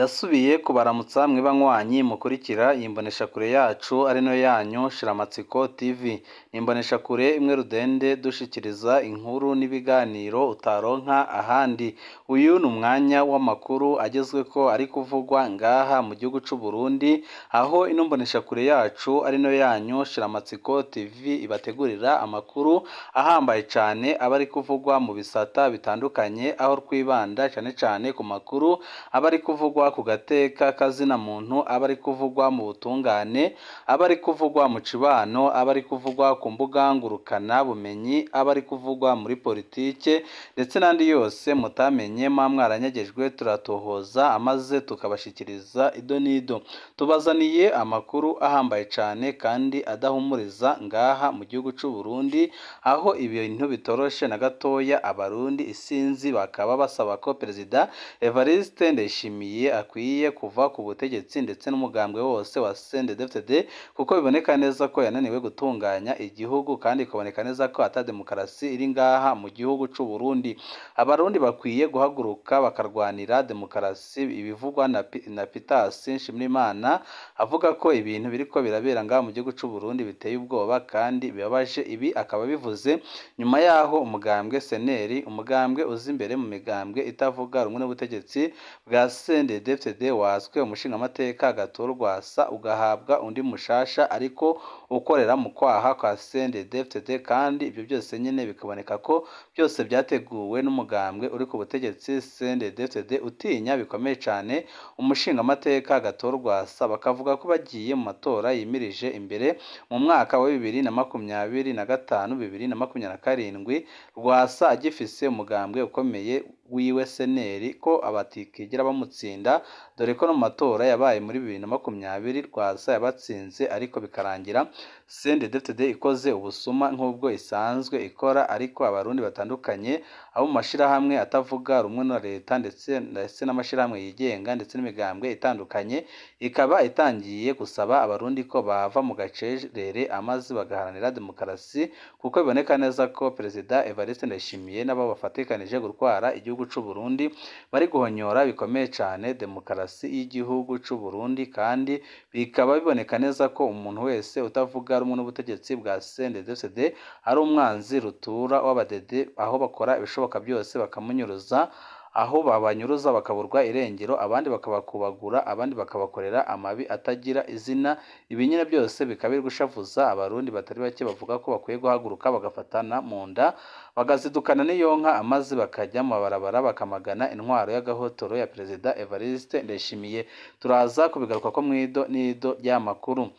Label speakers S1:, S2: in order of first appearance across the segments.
S1: Ndasubiye kubaramutsa mwibanywanyi mukurikira imbonesha kure yacu ari no yanyu Shiramatsiko TV. Imbonesha kure imwe rudende dushikiriza inkuru n'ibiganiro utaronka ahandi. Uyu numwanya w'amakuru agezweko ari kuvugwa ngaha mu gihugu c'u Burundi, aho inombonesha kure yacu ari no yanyu Shiramatsiko TV ibategurira amakuru ahambaye cane abari kuvugwa mu bisata bitandukanye, aho twibanda cane ku makuru abari kuvugwa ku gateka kazina muntu, abari kuvugwa mu butungane, abari kuvugwa mu cibano, abari kuvugwa ku mbuga ngurukana bumenyi, abari kuvugwa muri politike ndetse nandi yose mutamenye mwaranyagejwe turatohoza amaze tukabashikiriza ido nido. Tubazaniye amakuru ahambaye cane kandi adahumuriza ngaha mu gihugu c'u Burundi, aho ibintu bitoroshe na gatoya. Abarundi isinzi bakaba basaba ko Perezida Evariste Ndayishimiye akwiye kuva ku butegetsi ndetse n'umugambwe wose wa CNDD FDD, kuko biboneka neza ko yananiwe gutunganya igihugu kandi ikaboneka neza ko ata demokarasi iri ngaha mu gihugu c'u Burundi. Abarundi bakwiye guhaguruka bakarwanira demokarasi. Ibivugwa na Pitasi Nshimiyimana avuga ko ibintu biriko birabera ngaha mu gihugu c'u Burundi biteye ubwoba kandi bibabaje. Ibi akaba bivuze nyuma yaho umugambwe seneri, umugambwe uzi imbere mu migambwe itavuga rumwe n'ubutegetsi bwa CNDD FDD waswe umushingamateka agatorwasa ugahabwa undi mushasha ariko ukorera mu kwaha kwa CNDD FDD, kandi ibyo byose nyene bikaboneka ko byose byateguwe n'umugambwe uri ku butegetsi CNDD FDD utinya bikomeye cane umushingamateka agatorwasa. Bakavuga ko bagiye mu matora yimirije imbere mu mwaka wa 2025 2027 Rwasa agifise umugambwe ukomeye wiwe seneri ko abatikigera bamutsinda, dore ko no matora yabaye muri 2020 Rwasa yabatsinze ariko bikarangira CNDD FDD ikoze ubusuma nk'ubwo isanzwe ikora. Ariko abarundi batandukanye abo mu mashirahamwe atavuga rumwe na leta ndetse n'amashirahamwe yigenga ndetse n'imigambwe itandukanye ikaba itangiye gusaba abarundi ko bava mu gacerere amazi bagaharanira demokarasi, kuko biboneka neza ko Perezida Evariste Ndayishimiye n'abo bafatikanije gutwara igihugu c'u Burundi bari guhonyora bikomeye cane demokarasi y'igihugu c'u Burundi, kandi bikaba biboneka neza ko umuntu wese utavuga rumwe n'ubutegetsi bwa CNDD FDD ari umwanzi rutura w'abadede, aho bakora ibishoboka byose bakamunyuruza, aho babanyuruza bakaburwa irengero, abandi bakabakubagura, abandi bakabakorera amabi atagira izina. Ibinyine byose bikabiri gushavuza abarundi batari bake bavuga ko bakwiye guhaguruka bagafatana mu nda bagazidukana n'iyonka amazi bakajya mu barabara bakamagana intwaro y'agahotoro ya Perezida Evariste Ndayishimiye. Turaza kubigaruka ko mwido nido y'amakuru.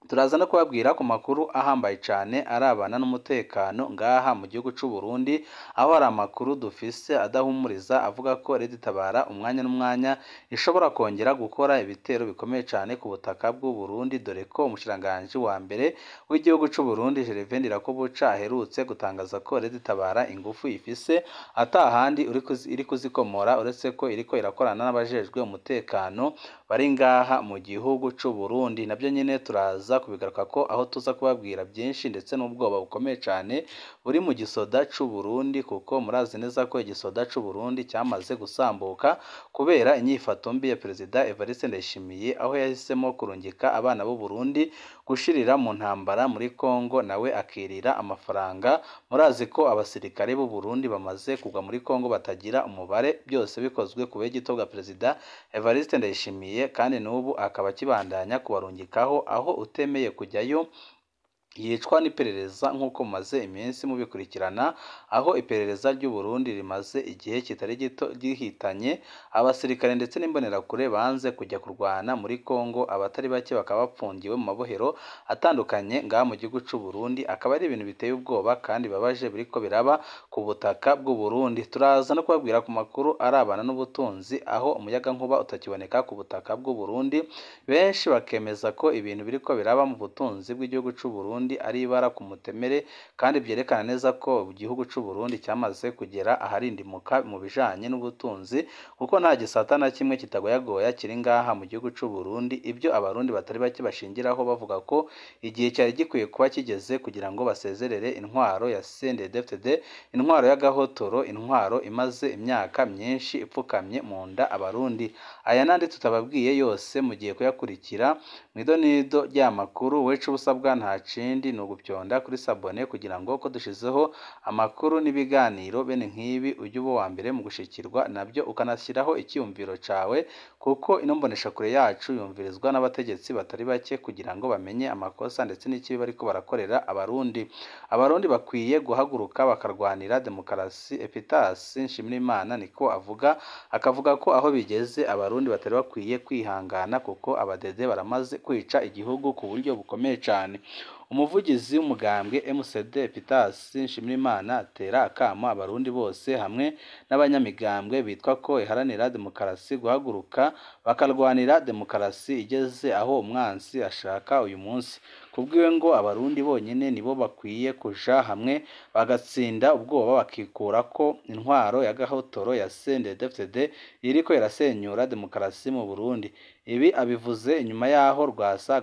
S1: Turaza no kubabwira ku makuru ahambaye cane arabana n'umutekano ngaha mu gihugu c'u Burundi, aho ari amakuru dufise adahumuriza avuga ko Leta itabara umwanya n'umwanya ishobora kongera gukora ibitero bikomeye cane ku butaka bw'u Burundi, dore ko umushiranganje wa mbere w'igihugu c'u Burundi Gervais Ndirakobuca aherutse gutangaza ko Leta itabara ingufu ifise atahandi iri kuzikomora uretse ko iriko irakorana n'abajejwe umutekano bari ngaha mu gihugu c'u Burundi. Nabyo nyene turaza kubigaruka ko aho tuza kubabwira byinshi ndetse n'ubwoba bukomeye cane buri mu gisoda c'u Burundi, kuko murazi neza ko igisoda c'u Burundi cyamaze gusambuka kubera inyifato mbi ya Perezida Evariste Ndayishimiye, aho yahisemo kurungika abana b'u Burundi gushirira mu ntambara muri Kongo nawe akirira amafaranga. Murazi ko abasirikare b'u Burundi bamaze kugwa muri Kongo batagira umubare, byose bikozwe ku bw'igito bwa Perezida Evariste Ndayishimiye, kandi n'ubu akaba kibandanya kubarungikaho, aho utemeye kujyayo yicwa n'iperereza nk'uko mumaze iminsi mubikurikirana, aho iperereza ry'u Burundi rimaze igihe kitari gito gihitanye abasirikare ndetse n'imbonerakure banze kujya kurwana muri Kongo. Abatari bake bakaba bapfungiwe mu mabohero atandukanye ngaha mu gihugu c'u Burundi. Akaba ari ibintu biteye ubwoba kandi babaje biriko biraba ku butaka bw'u Burundi. Turaza no kubabwira ku makuru arabana n'ubutunzi, aho umuyaga nkuba utakiboneka ku butaka bw'u Burundi. Benshi bakemeza ko ibintu biriko biraba mu butunzi bw'igihugu c'u Burundi Burundi ari ibara ku mutemere kandi byerekana neza ko igihugu c'u Burundi cyamaze kugera aharindimuka mu bijanye n'ubutunzi kuko nta gisata na kimwe kitagoyagoya kiri ngaha mu gihugu c'u Burundi. Ibyo abarundi batari bake bashingiraho bavuga ko igihe cyari gikwiye kuba kigeze kugira ngo basezerere intwaro ya CNDD FDD, intwaro y'agahotoro, intwaro imaze imyaka myinshi ipfukamye mu nda abarundi. Aya nandi tutababwiye yose mugiye kuyakurikira mwidonido ry'amakuru. Wecu busabwa nta kindi ni ugupyonda kuri sabone kugira ngo ko dushizeho amakuru n'ibiganiro bene nk'ibi ujye uba wa mbere mu gushikirwa nabyo, ukanashyiraho icyumviro cawe kuko ino mboneshakure yacu yumvirizwa n'abategetsi batari bake kugira ngo bamenye amakosa ndetse n'ikibi bariko barakorera abarundi. Abarundi bakwiye guhaguruka bakarwanira demokarasi. Epitasi Nshimirimana niko avuga, akavuga ko aho bigeze abarundi batari bakwiye kwihangana kuko abadede baramaze kwica igihugu ku buryo bukomeye cyane. Umuvugizi w'umugambwe MCD Epitasi Nshimirimana atera akamo abarundi bose hamwe n'abanyamigambwe bitwa ko iharanira demokarasi guhaguruka bakarwanira demokarasi igeze aho umwansi ashaka uyu munsi. Kubwiwe ngo abarundi bonyine nibo bakwiye kuja hamwe bagatsinda ubwoba bakikura ko intwaro ya gahotoro ya CNDD FDD iriko irasenyura demokarasi mu Burundi. Ibi abivuze inyuma yaho Rwasa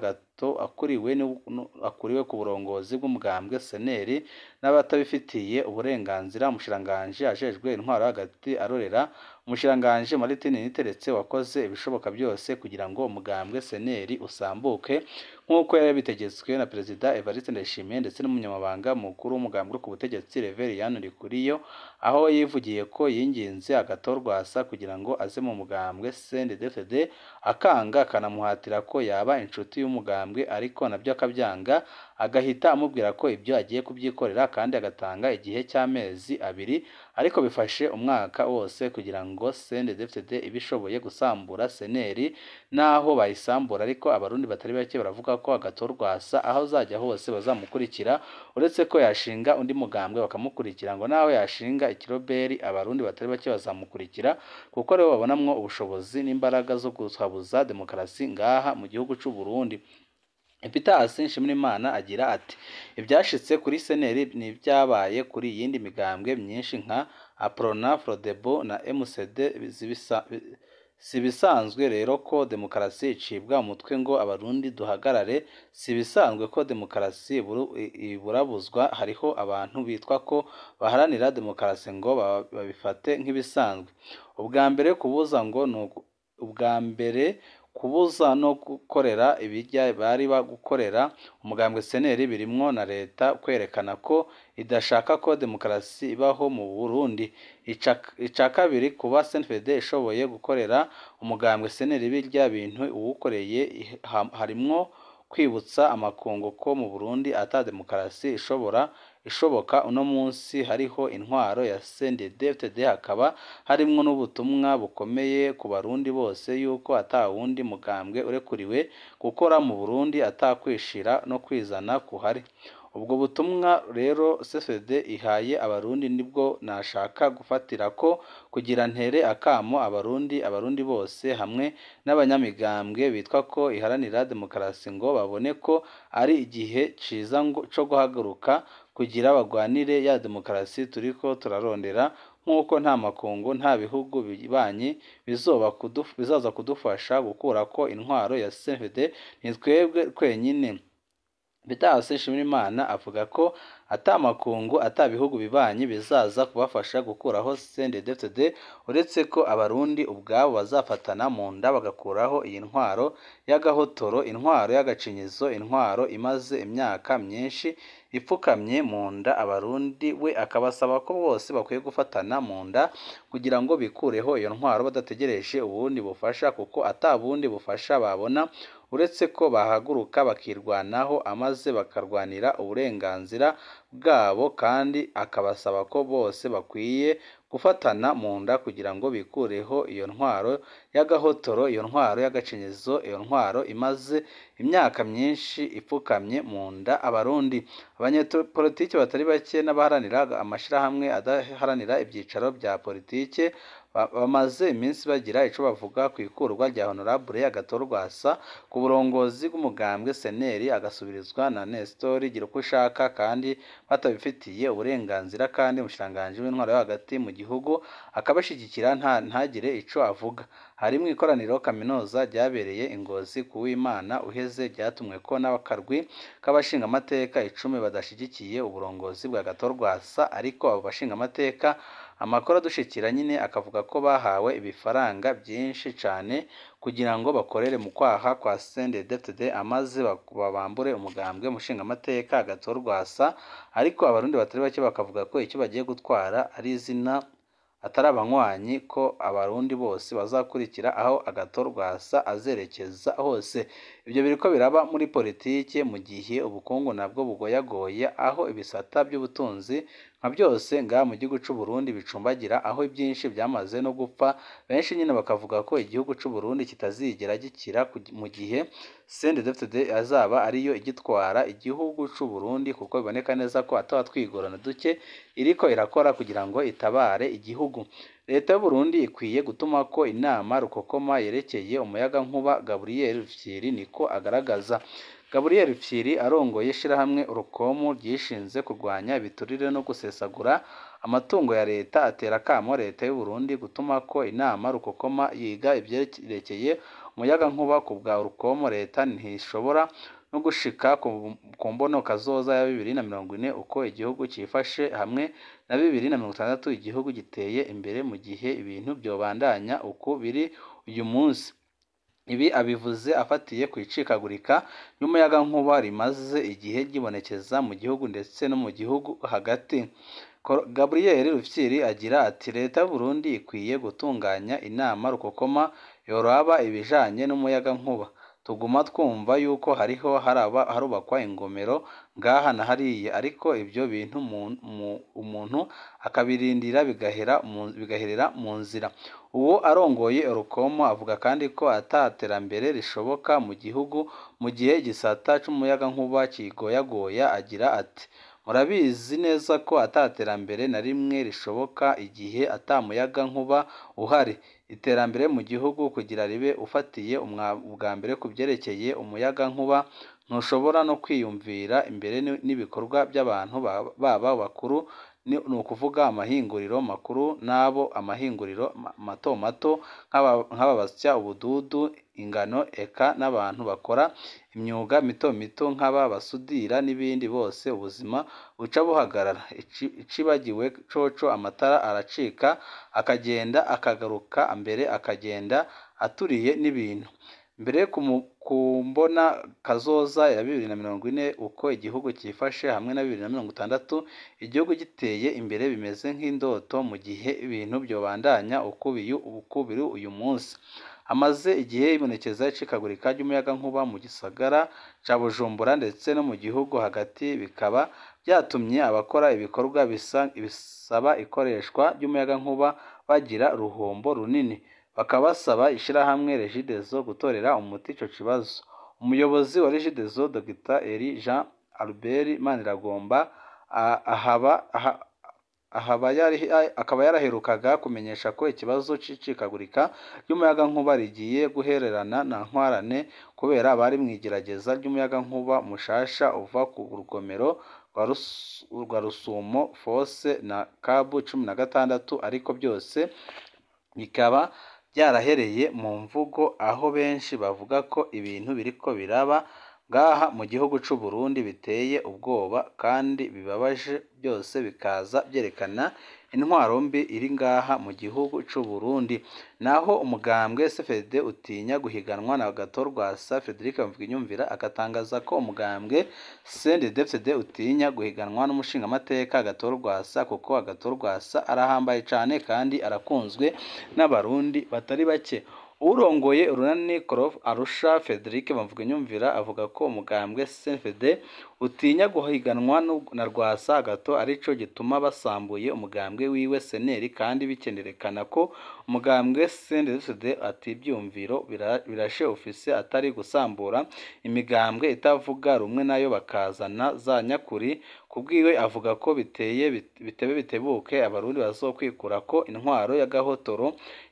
S1: akuriwe ku burongozi bw'umugambwe seneri n'abatabifitiye uburenganzira. Umushiranganje ajejwe intwaro hagati arorera umushiranganje Martin Niteretse wakoze ibishoboka byose kugira ngo umugambwe seneri usambuke nk'uko yari bitegetswe na Perezida Evariste Ndayishimiye ndetse n'umunyamabanga mukuru w'umugambwe ku butegetsi Rev Ndikuriyo, aho yivugiye ko yinginze agatorwasa kugira ngo aze mu mugambwe CNDD FDD akanga akanamuhatira ko yaba inshuti y'umugambwe, ariko nabyo akabyanga agahita amubwira ko ibyo agiye kubyikorera kandi agatanga igihe cy'amezi 2, ariko bifashe umwaka wose kugira ngo CNDD FDD ibishoboye gusambura seneri naho bayisambura. Ariko abarundi batari bake baravuga ko agatorwasa aho zajya hose bazamukurikira, uretse ko yashinga undi mugambwe bakamukurikira, ngo naho yashinga ikiroberi abarundi batari bake bazamukurikira kuko rero babonamwo ubushobozi n'imbaraga zo guhabuza demokarasi ngaha mu gihugu c'u Burundi. Epitasi Nshimirimana agira ati ibyashitse kuri seneri n'ibyabaye kuri yindi migambwe myinshi nka Aprona, Frodebo na MCD sibisanzwe rero ko demokarasi icibwa umutwe ngo abarundi duhagarare. Sibisanzwe ko demokarasi iburabuzwa. Hariho abantu bitwa ko baharanira demokarasi ngo babifate nk'ibisanzwe. Kubuza no gukorera ibijya bari bagukorera umugambwe seneri birimwo na leta kwerekana ko idashaka ko demokarasi ibaho mu Burundi. Ica kabiri, kuba CNDD ishoboye gukorera umugambwe seneri birya bintu uwukoreye harimwo kwibutsa amakungu ko mu Burundi ata demokarasi ishoboka uno munsi hariho intwaro ya CNDD FDD, hakaba harimwo n'ubutumwa bukomeye ku barundi bose yuko ata wundi mugambwe urekuriwe gukora mu Burundi atakwishira no kwizana kuhari. Ubwo butumwa rero CNDD ihaye abarundi nibwo nashaka gufatira ko kugira ntere akamo abarundi bose hamwe n'abanyamigambwe bitwa ko iharanira demokarasi ngo babone ko ari igihe ciza cyo guhaguruka kugira bagwanire ya demokarasi turiko turarondera, nk'uko nta makungu nta bihugu bibanyi bizaza kudufasha gukura ko intwaro ya CNDD ni twebwe twenyine. Epitasi Nshimirimana avuga ko atamakungu atabihugu bibanyi bizaza kubafasha gukuraho CNDD FDD, uretse ko abarundi ubwabo bazafatana mu nda bagakuraho iyi ntwaro y'agahotoro, intwaro y'agacinyizo, intwaro imaze imyaka myinshi ipfukamye mu nda abarundi. We akabasaba ko bose bakwiye gufatana mu nda kugira ngo bikureho iyo ntwaro badategereje ubundi bufasha, kuko atabundi bufasha babona uretse ko bahaguruka bakirwanaho amaze bakarwanira uburenganzira bwabo, kandi akabasaba ko bose bakwiye gufatana mu nda kugira ngo bikureho iyo ntwaro y'agahotoro, iyo ntwaro y'agacinyizo, iyo ntwaro imaze imyaka myinshi ipfukamye mu nda abarundi. Abanyepolitiki batari bake n'abaharanira amashirahamwe adaharanira ibyicaro bya politike bamaze iminsi bagira ico bavuga ku ikurwa rya Honorable Agathon ku burongozi bw'umugambwe seneri agasubirizwa na Nestor Girukushaka kandi batabifitiye uburenganzira kandi umushiranganje w'intwaro yo hagati mu gihugu akabashigikira ntagire ico avuga. Harimwo ikoraniro kaminuza ryabereye Ingozi ku w'Imana uheze ryatumwe ko n'abakarwi k'abashinga amateka 10 badashigikiye uburongozi bwa Agathon ariko abo bashinga amateka Amakuru adushikira nyine akavuga ko bahawe ibifaranga byinshi cyane kugira ngo bakorere mu kwaha kwa CNDD FDD amaze babambure umugambwe mushinga amateka Agathon ariko abarundi batari bake bakavuga ko icyo bagiye gutwara ari izina atari abanywanyi ko abarundi bose bazakurikira aho Agathon azerekeza hose. Ibyo biriko biraba muri politike mu gihe ubukungu nabwo bugoyagoye aho ibisata by'ubutunzi nka byose nga mu gihugu cy'u Burundi bicumbagira aho ibyinshi byamaze no gupfa. Benshi nyine bakavuga ko igihugu cy'u Burundi kitazigera gikira mu gihe CNDD FDD azaba ariyo igitwara igihugu cy'u Burundi kuko biboneka neza ko ataba twigorana duke iriko irakora kugira ngo itabare igihugu. Leta y'u Burundi ikwiye gutuma ko inama rukokoma yerekeye umuyaga nkuba Gabriel Rufyiri niko agaragaza. Gabriel Rufyiri arongoye shirahamwe urukomo ryishinze kurwanya ibiturire no gusesagura amatungo ya leta atera kamo leta y'u Burundi gutuma ko inama rukokoma yiga ibyerekeye umuyaga nkuba ku bwa urukomo leta ntishobora no gushika ku mbono kazoza ya 2040 uko igihugu cifashe hamwe na 2060 igihugu giteye imbere mu gihe ibintu byobandanya uko biri uyu munsi. Ibi abivuze afatiye kwicikagurika y'umuyaga nkuba rimaze igihe gibonekeza mu gihugu ndetse no mu gihugu hagati. Gabriel Rufyiri agira ati leta y'u Burundi ikwiye gutunganya inama rukokoma yoraba ibijanye n'umuyaga nkuba. Tuguma twumva yuko hariho harubakwa ingomero ngaha na hariye ariko ibyo bintu umuntu akabirindira bigaherera mu nzira. Uwo arongoye urukomo avuga kandi ko ataterambere rishoboka mu gihugu mu gihe igisata c'umuyaga nkuba kigoyagoya. Agira ati murabizi neza ko ataterambere na rimwe rishoboka igihe atamuyaga nkuba uhari. Iterambere mu gihugu kugira ribe ufatiye ubwa mbere ku byerekeye umuyaga nkuba ntushobora no kwiyumvira imbere n'ibikorwa by'abantu baba bakuru ni ukuvuga amahinguriro makuru nabo amahinguriro mato mato nk'ababasya ubududu ingano eka n'abantu bakora imyuga mito mito nk'aba basudira n'ibindi bose ubuzima buca buhagarara. Icibagiwe coco amatara aracika akagenda akagaruka mbere akagenda aturiye n'ibintu mbere kumbona kazoza ya 2040 uko igihugu cyifashe hamwe na 2060 igihugu giteye imbere bimeze nk'indoto mu gihe ibintu byobandanya ukubiri uyu munsi. Amaze igihe ibonekeza icikagurika ry'umuyaga nkuba mu gisagara ca Bujumbura ndetse no mu gihugu hagati bikaba byatumye abakora ibikorwa bisaba ikoreshwa ry'umuyaga nkuba bagira ruhombo runini. Bakabasaba ishirahamwe Regideso gutorera umuti ico kibazo. Umuyobozi wa Regideso Dr. Eri Jean Albert Maniragomba akaba yaraherukaga kumenyesha ko ikibazo c'icikagurika ry'umuyaga nkuba rigiye guhererana na ntwarane kubera bari mwigerageza ry'umuyaga nkuba mushasha uva ku rugomero rwa Rusumo Fose na Kabu 16 ariko byose bikaba byarahereye mu mvugo aho benshi bavuga ko ibintu biriko biraba ngaha mu gihugu cy'u Burundi biteye ubwoba kandi bibabaje. Byose bikaza byerekana intwaro mbi iri ngaha mu gihugu cy'u Burundi. Naho umugambwe CNDD utinya guhiganwa na Agathon Frederic Mvuginyumvira agatangaza ko umugambwe CNDD FDD utinya guhiganwa n'umushinga amateka Agathon kuko Agathon arahambaye cyane kandi arakunzwe n'abarundi batari bake. Urongoye urunani Arusha Frederic Mvuginyumvira avuga ko umugambwe CNDD utinya guhiganwa na Agathon arico gituma basambuye umugambwe wiwe seneri kandi bikenerekana ko umugambwe CNDD atibyumviro birashe ofise atari gusambura imigambwe itavuga rumwe nayo bakazana za nyakuri kubwiwe avuga ko bitebe bitebuke abarundi bazokwikura ko intwaro y'agahotoro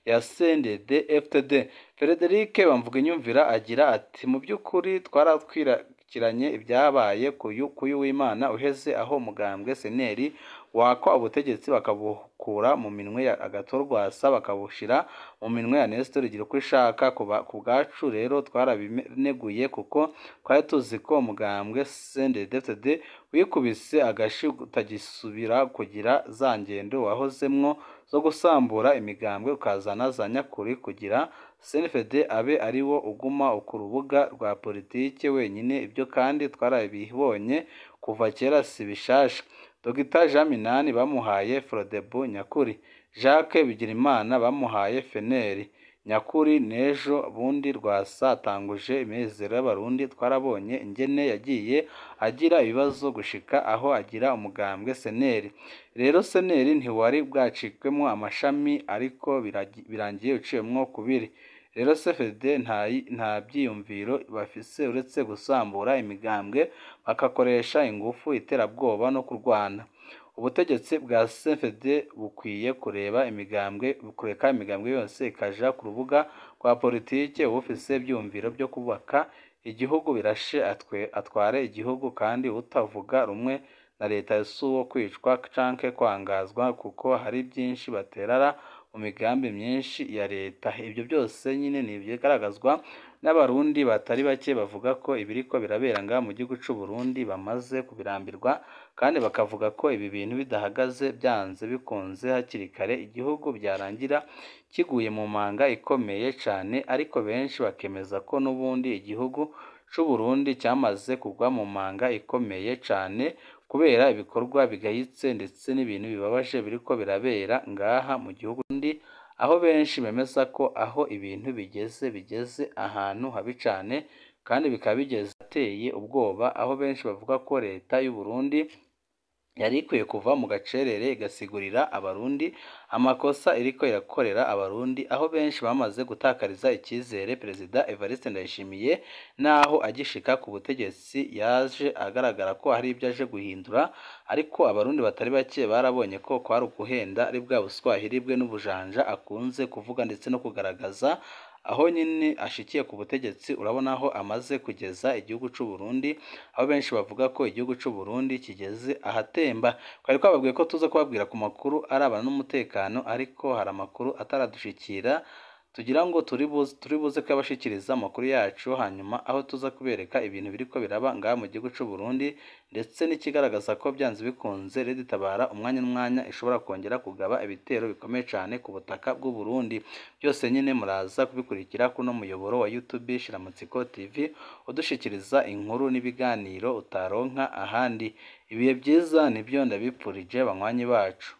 S1: ya CNDD FDD. Frederic Bamvuginyumvira agira ati mu by'ukuri twaratwirikiranye ibyabaye kuyu w'Imana uheze aho umugambwe seneri wako ubutegetsi bakabukura mu minwe ya Agatorwasa bakabushira mu minwe ya Nestor igira uko ishaka. Ku bwacu rero twarabineguye kuko twari tuzi ko umugambwe CNDD FDD wikubise agashi utagisubira kugira za ngendo wahozemwo zo gusambura imigambwe ukazana za nyakuri kugira CNDD abe ariwo uguma ku rubuga rwa politike wenyine. Ibyo kandi twarabibonye kuva kera si bishasha. Dr Jean Minani bamuhaye Frodebu nyakuri, Jacques Bigirimana bamuhaye Feneri nyakuri, nejo bundi Rwasa atanguje imezero y'abarundi. Twarabonye ingene yagiye agira ibibazo gushika aho agira umugambwe seneri. Rero seneri ntiwari bwacikwemo amashami ariko birangiye uciyemwo kubiri. Rero CFD nta byiyumviro bafise uretse gusambura imigambwe bakakoresha ingufu, iterabwoba no kurwana. Ubutegetsi bwa CFD bukwiye kureka imigambwe yose ikaja ku rubuga rwa politike. Ubufise byumviro byo kubaka igihugu birashe atware igihugu, kandi utavuga rumwe na leta yasuwo kwicwa canke kwangazwa kuko hari byinshi baterara mu migambi myinshi ya leta. Ibyo byose nyine ni byigaragazwa n'abarundi batari bake bavuga ko ibiriko biraberanga mu gihugu cy'u Burundi bamaze kubirambirwa, kandi bakavuga ko ibi bintu bidahagaze byanze bikunze hakiri kare igihugu byarangira kiguye mu manga ikomeye cyane. Ariko benshi bakemeza ko n'ubundi igihugu cy'u Burundi cyamaze kugwa mu manga ikomeye cyane kubera ibikorwa bigayitse ndetse n'ibintu bibabaje biriko birabera ngaha mu gihugu ndi, aho benshi bemeza ko aho ibintu bigeze ahantu habi cyane, kandi bikaba bigeze ateye ubwoba, aho benshi bavuga ko leta y'u Burundi yari ikwiye kuva mu gacerere igasigurira abarundi amakosa iriko irakorera abarundi, aho benshi bamaze gutakariza icyizere Perezida Evariste Ndayishimiye, naho agishika ku butegetsi yaje agaragara ko hari ibyo aje guhindura. Ariko abarundi batari bake barabonye ko kwari ukuhenda ari bwa buswahili bwe n'ubujanja akunze kuvuga ndetse no kugaragaza. Aho nyine ashikiye ku butegetsi urabona aho amaze kugeza igihugu cy'u Burundi, aho benshi bavuga ko igihugu cy'u Burundi kigeze ahatemba. Twari twababwiye ko tuza kubabwira ku makuru arabana n'umutekano, ariko hari amakuru ataradushikira tugira ngo turi buze kubashikiriza amakuru yacu hanyuma, aho tuza kubereka ibintu biriko biraba ngaha mu gihugu cy'u Burundi, ndetse n'ikigaragaza ko byanze bikunze Leta itabara umwanya n'umwanya ishobora kongera kugaba ibitero bikomeye cyane ku butaka bw'u Burundi. Byose nyine muraza kubikurikira kuno muyoboro wa YouTube Shiramatsiko TV, udushikiriza inkuru n'ibiganiro utaronka ahandi. Ibihe byiza nibyo ndabipfurije banywanyi bacu.